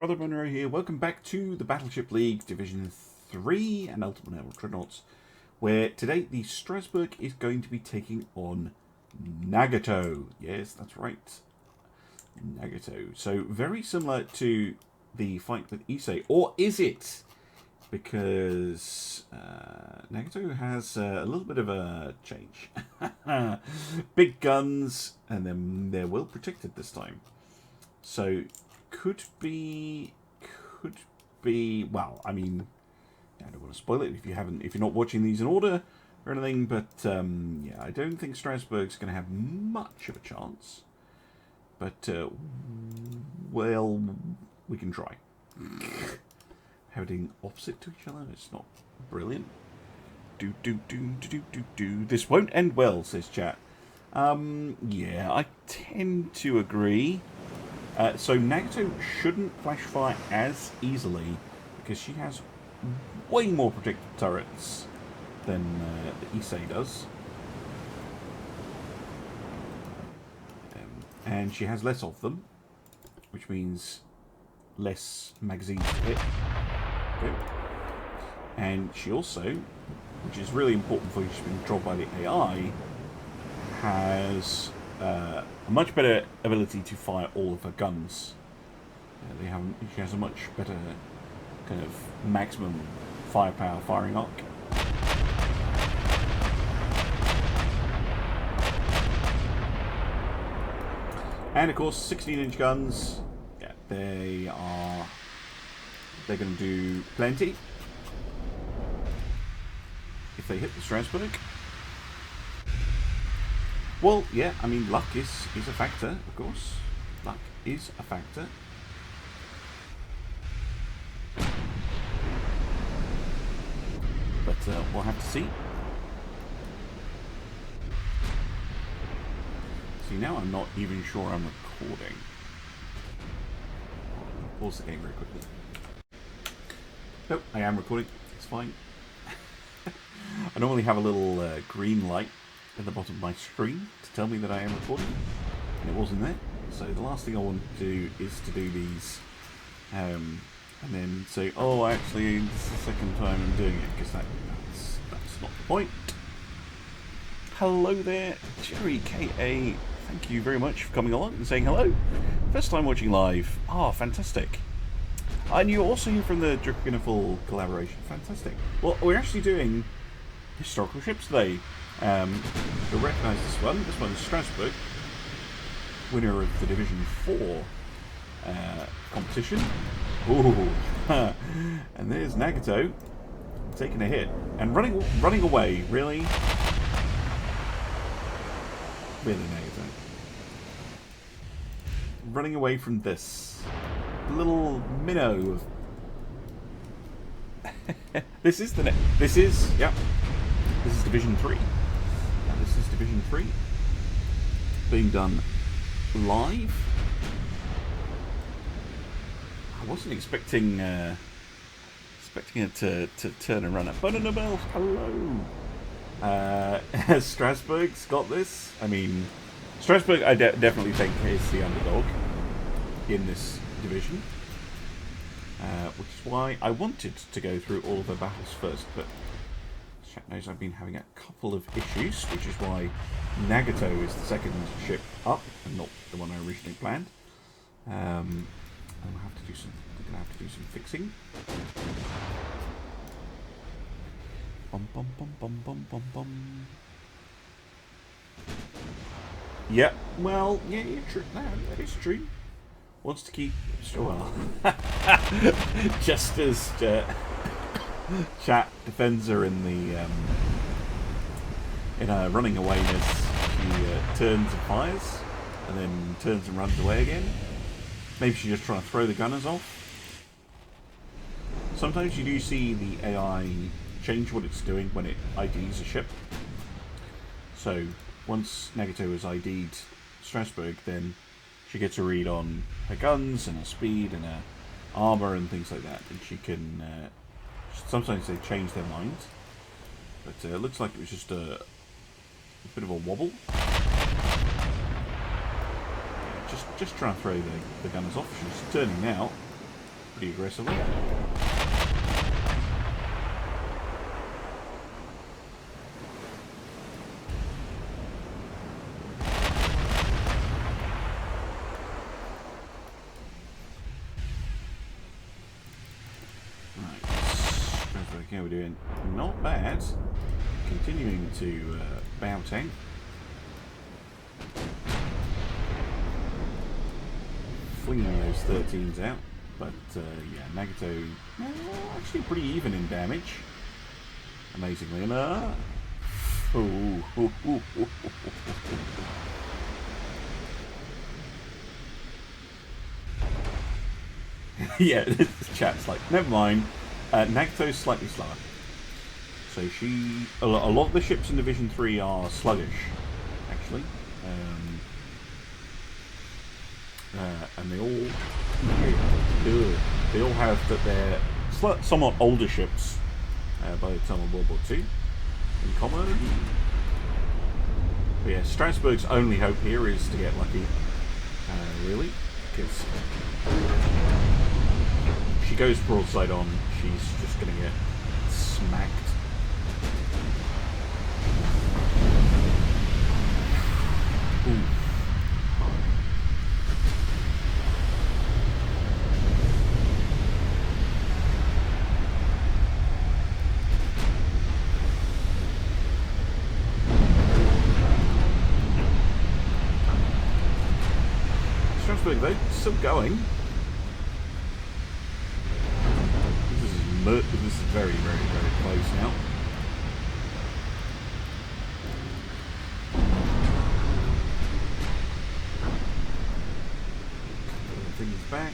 Brother Monroe here. Welcome back to the Battleship League Division 3 and Ultimate Naval Dreadnoughts, where today the Strasbourg is going to be taking on Nagato. Yes, that's right. Nagato. So very similar to the fight with Issei, or is it? Because Nagato has a little bit of a change. Big guns, and then they're well protected this time. So could be. Well, I mean, I don't want to spoil it if you're not watching these in order or anything. But yeah, I don't think Strasbourg's going to have much of a chance. But well, we can try. Heading opposite to each other, it's not brilliant. Do. This won't end well, says chat. Yeah, I tend to agree. So Nagato shouldn't flash fire as easily because she has way more protected turrets than the Issei does. And she has less of them, which means less magazines to hit. Okay. And she also, which is really important for you, she's been controlled by the AI, has a much better ability to fire all of her guns. She has a much better kind of maximum firepower firing arc. And of course, 16-inch guns. Yeah, they're going to do plenty if they hit the Strasbourg. Well, yeah, I mean, luck is a factor, of course. Luck is a factor. But we'll have to see. See, now I'm not even sure I'm recording. I'll pause the game very quickly. Nope, I am recording. It's fine. I normally have a little green light at the bottom of my screen to tell me that I am recording, and it wasn't there. So the last thing I want to do is to do these and then say, oh, actually this is the second time I'm doing it, because that's not the point. Hello there, Jerry KA, thank you very much for coming along and saying hello. First time watching live. Ah, fantastic. And you're also here from the Tuppy collaboration. Fantastic. Well, we're actually doing historical ships today. You'll recognise this one. This one's Strasbourg, winner of the Division 4 competition. Ooh, and there's Nagato taking a hit and running away. Really, Nagato running away from this little minnow. This is Division 3. This is Division 3 being done live. I wasn't expecting it to turn and run up. Banana Bell, hello. Strasbourg's got this. I mean, Strasbourg, I definitely think is the underdog in this division, which is why I wanted to go through all of the battles first, but chat knows I've been having a couple of issues, which is why Nagato is the second ship up and not the one I originally planned. I'm gonna have to do some fixing. Bum. Yeah, well, yeah, you're true. No, that is true. Wants to keep well. Just as chat defends her in the in a running awayness, she turns and fires, and then turns and runs away again. Maybe she's just trying to throw the gunners off. Sometimes you do see the AI change what it's doing when it IDs a ship. So once Nagato has ID'd Strasbourg, then she gets a read on her guns and her speed and her armour and things like that, and she can sometimes they change their minds, but it looks like it was just a bit of a wobble. Just trying to throw the gunners off. She's turning now. pretty aggressively. Okay, we're doing not bad. Continuing to bow tank. Flinging those 13s out, but yeah, Nagato actually pretty even in damage. Amazingly enough. Yeah, this chat's like, never mind. Nagato's slightly slower. So a lot of the ships in Division 3 are sluggish, actually. And they all have that they're somewhat older ships by the time of World War II in common. But yeah, Strasbourg's only hope here is to get lucky, really, because if she goes broadside on, she's just going to get smacked. Ooh. Strasbourg though, still going. This is very, very, very close now. Things back.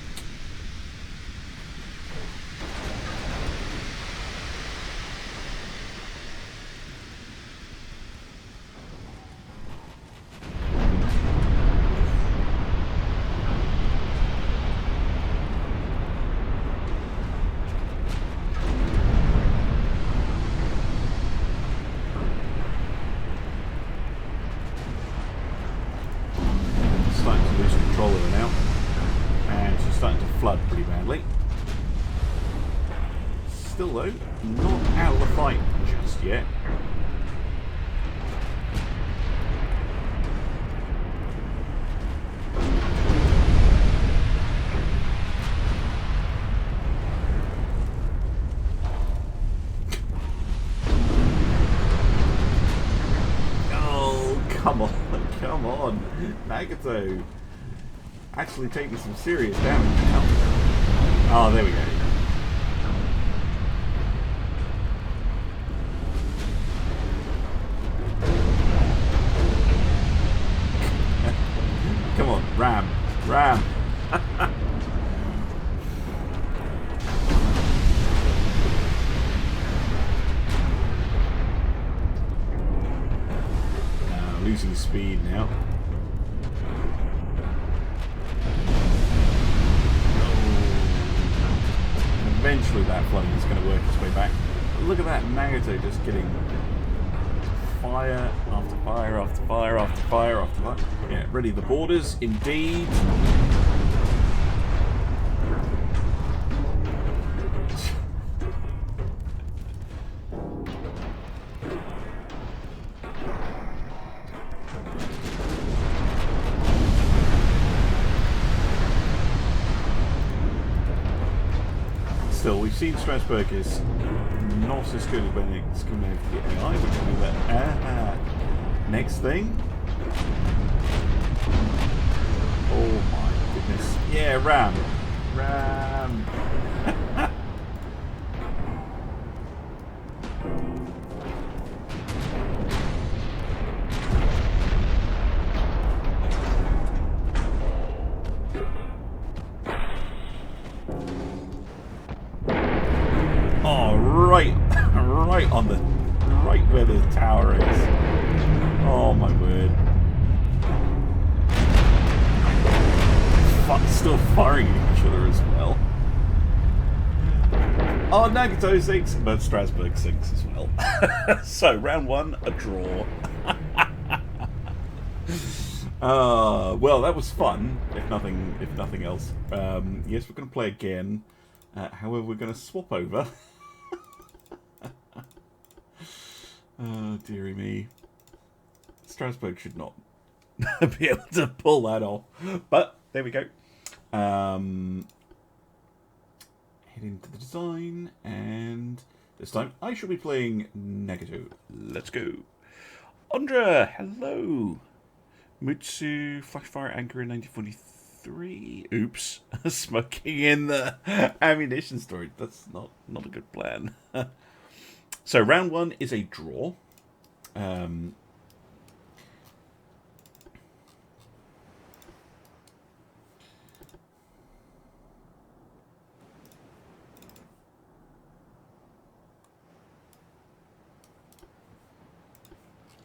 Still though, not out of the fight just yet. Oh, come on, Nagato. Actually taking some serious damage now. Oh, there we go. Come on, ram. Losing speed now. Eventually that flooding is going to work its way back. But look at that, Nagato just getting fire after fire after fire after fire after fire. Yeah, ready the borders, indeed. Still, we've seen Strasbourg is not as good as when it's coming over to the AI, which will be that next thing. Oh my goodness. Yeah, ram. Oh, right where the tower is. Oh my word. Still firing at each other as well. Oh, Nagato sinks, but Strasbourg sinks as well. So, round one, a draw. Well, that was fun, if nothing else. Yes, we're going to play again. However, we're going to swap over. Oh, dearie me. Strasbourg should not be able to pull that off. But, there we go. Head into the design, and this time I shall be playing Nagato. Let's go. Andra, hello. Mutsu, Flashfire Anchor in 1943. Oops. Smoking in the ammunition storage. That's not a good plan. So round one is a draw.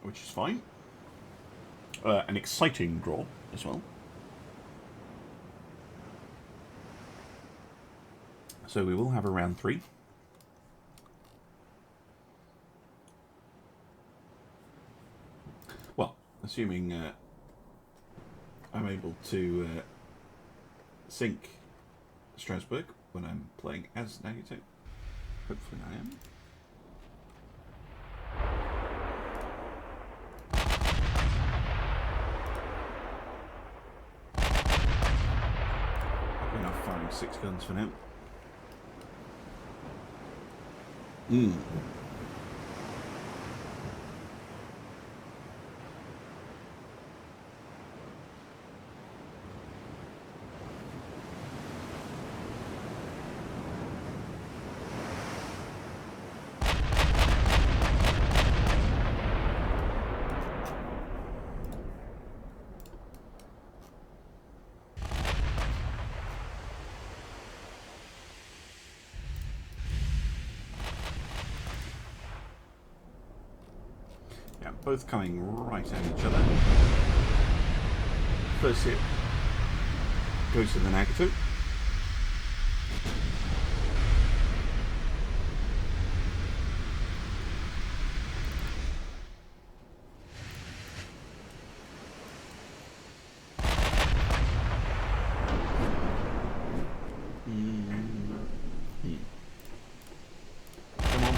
Which is fine. An exciting draw as well. So we will have a round three. Well, assuming I'm able to sync Strasbourg when I'm playing as Nagato. Hopefully I am. Firing 6 guns for now. Both coming right at each other. First hit goes to the Nagato. Come on.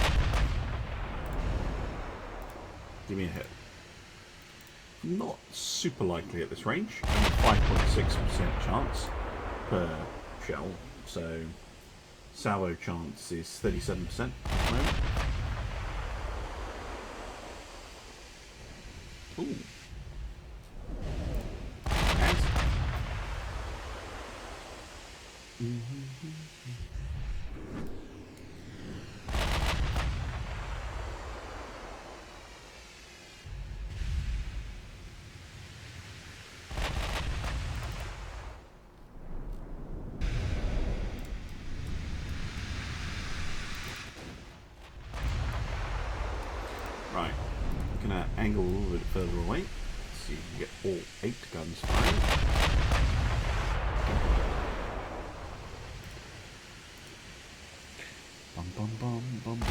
Give me a hit. Not super likely at this range. Only 5.6% chance per shell. So salvo chance is 37% at the moment. Ooh. Nice. Right, I'm gonna angle a little bit further away, so you can get all 8 guns firing. Bum bum bum bum bum.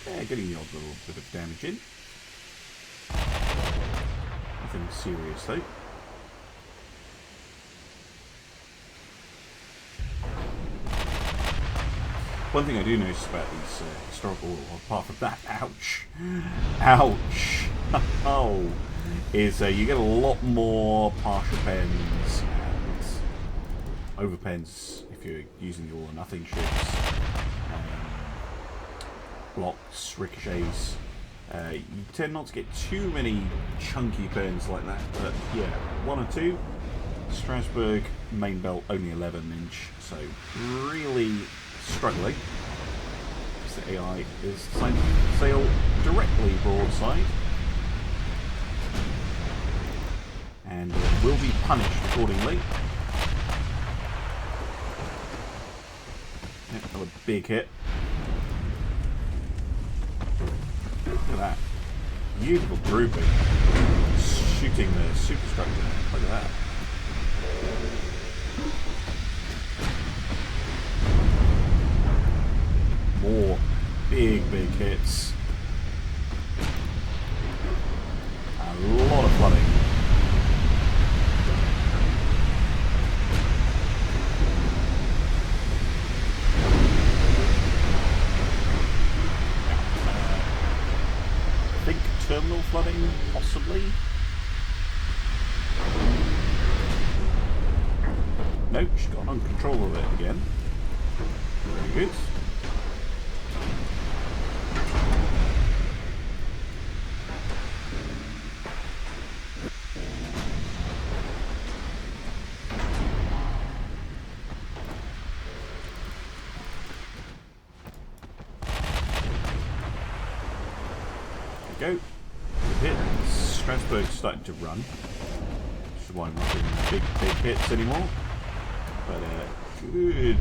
Yeah, getting the odd little bit of damage in. Nothing serious though. One thing I do notice about these historical, apart from that, ouch, oh, is you get a lot more partial pens and over pens if you're using the all or nothing ships, blocks, ricochets. You tend not to get too many chunky pens like that, but yeah, 1 or 2. Strasbourg main belt only 11-inch, so really struggling. The AI is deciding to sail directly broadside and will be punished accordingly. Yeah, another big hit. Look at that. Beautiful grouping. Shooting the superstructure. Look at that. More big hits. A lot of flooding. possibly. Nope, she's got uncontrol of it again. Very good. Go. Hit. Strasbourg's starting to run. Which is why I'm not doing big hits anymore. But good.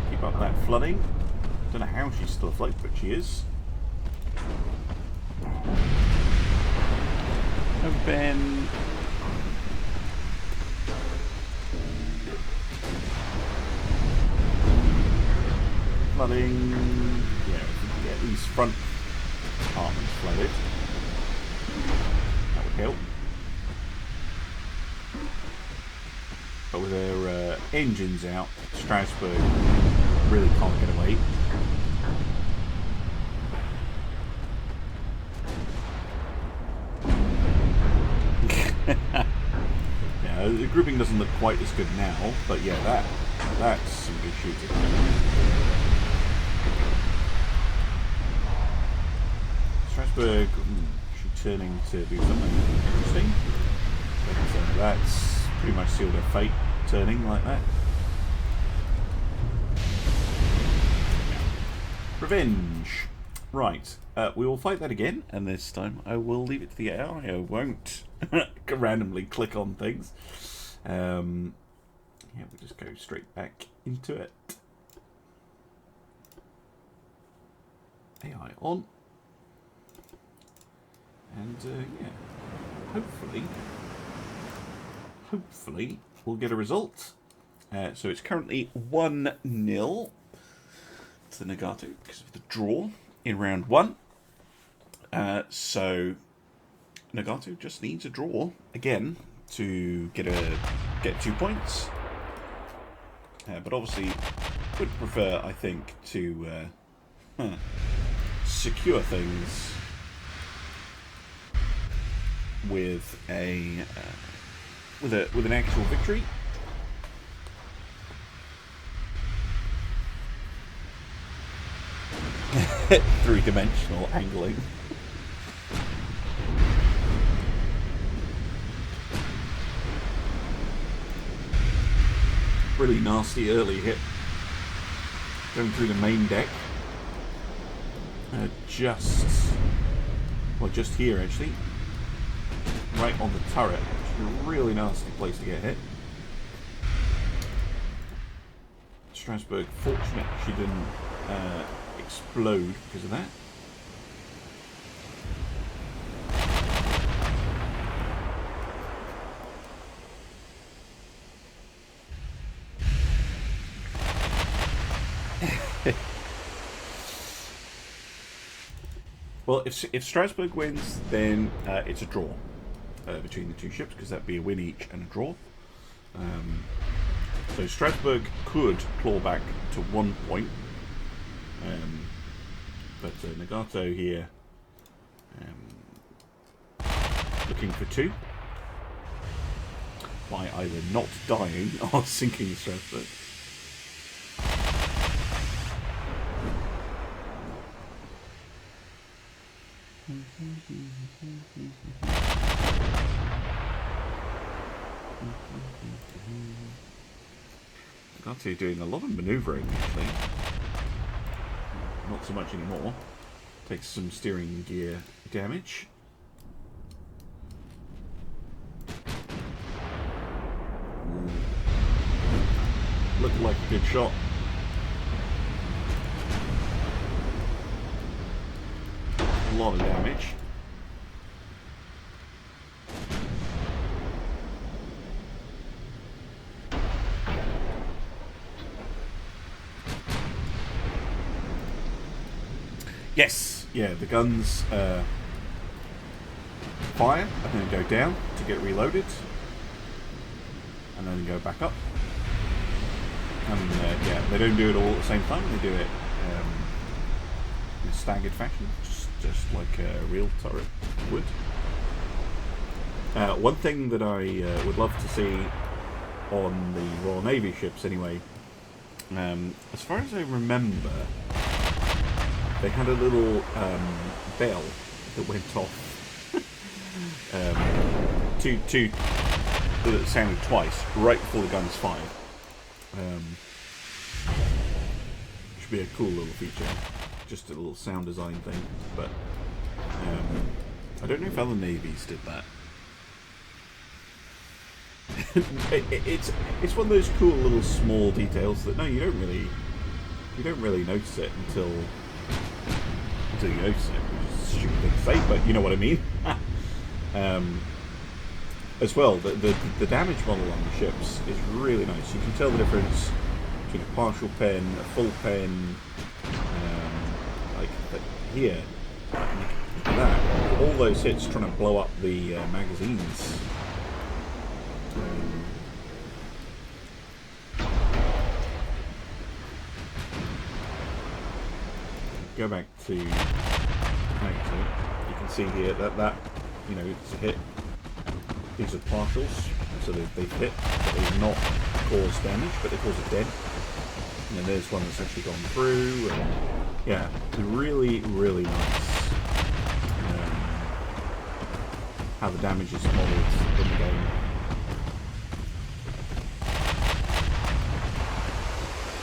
Keep up that flooding. Don't know how she's still afloat, but she is. And then flooding. Yeah, get these front apartments flooded. That would help. But with their engines out, Strasbourg really can't get away. Yeah, the grouping doesn't look quite as good now, but yeah, that's some good shooting. Strasbourg, she's turning to do something interesting. But that's pretty much sealed her fate, turning like that. Revenge. Right, we will fight that again, and this time I will leave it to the AI. I won't randomly click on things. Yeah, we'll just go straight back into it. AI on. And yeah, hopefully we'll get a result. So it's currently 1-0 to Nagato because of the draw in round 1. So Nagato just needs a draw again to get 2 points. But obviously would prefer, I think, to secure things with an actual victory. Three-dimensional angling. Really nasty early hit. Going through the main deck. Just here actually. Right on the turret, which is a really nasty place to get hit. Strasbourg, fortunate she didn't explode because of that. Well, if Strasbourg wins, then it's a draw between the two ships, because that'd be a win each and a draw. So Strasbourg could claw back to 1 point, but Nagato here looking for 2 by either not dying or sinking Strasbourg. Nagato doing a lot of manoeuvring actually. Not so much anymore. Takes some steering gear damage. Looked like a good shot. A lot of damage. Yes, yeah, the guns fire and then go down to get reloaded, and then go back up. And yeah, they don't do it all at the same time. They do it in a staggered fashion, just like a real turret would. One thing that I would love to see on the Royal Navy ships, anyway, as far as I remember, they had a little bell that went off. That sounded twice, right before the guns fired. Should be a cool little feature. Just a little sound design thing, but I don't know if other navies did that. It's one of those cool little small details that you don't really notice it until you notice it, which is a stupid thing to say, but you know what I mean. As well, the damage model on the ships is really nice. You can tell the difference between a partial pen, a full pen, like here. Look at that. All those hits trying to blow up the magazines. Go back to Nagato. You can see here that it's a hit. These are partials, so they've hit, but they've not caused damage, but they cause a dent. And then there's one that's actually gone through. And yeah, really, really nice how the damage is modeled in the game.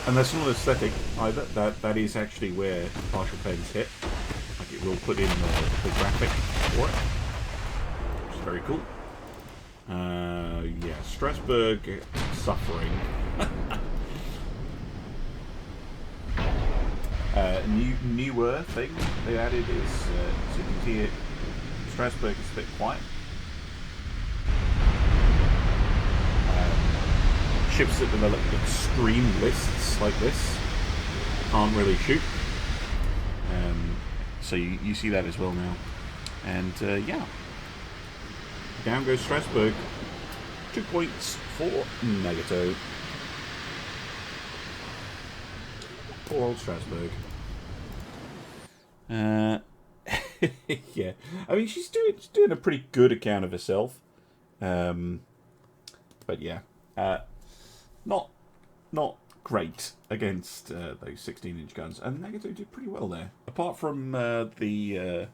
And that's not aesthetic either. That is actually where partial pens hit. Like it will put in the graphic for it, which is very cool. Yeah, Strasbourg suffering. Newer thing they added is so you can see it. Strasbourg is a bit quiet. Ships that develop extreme lists like this can't really shoot. So you see that as well now. And yeah. Down goes Strasbourg. 2 points for Nagato. Poor old Strasbourg. Yeah. I mean, she's doing a pretty good account of herself. But yeah. Not great against those 16-inch guns. And Nagato did pretty well there. Apart from the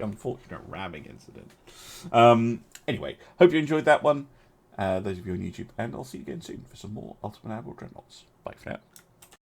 unfortunate ramming incident. Anyway, hope you enjoyed that one. Those of you on YouTube, and I'll see you again soon for some more Ultimate Admiral Dreadnoughts. Bye for now.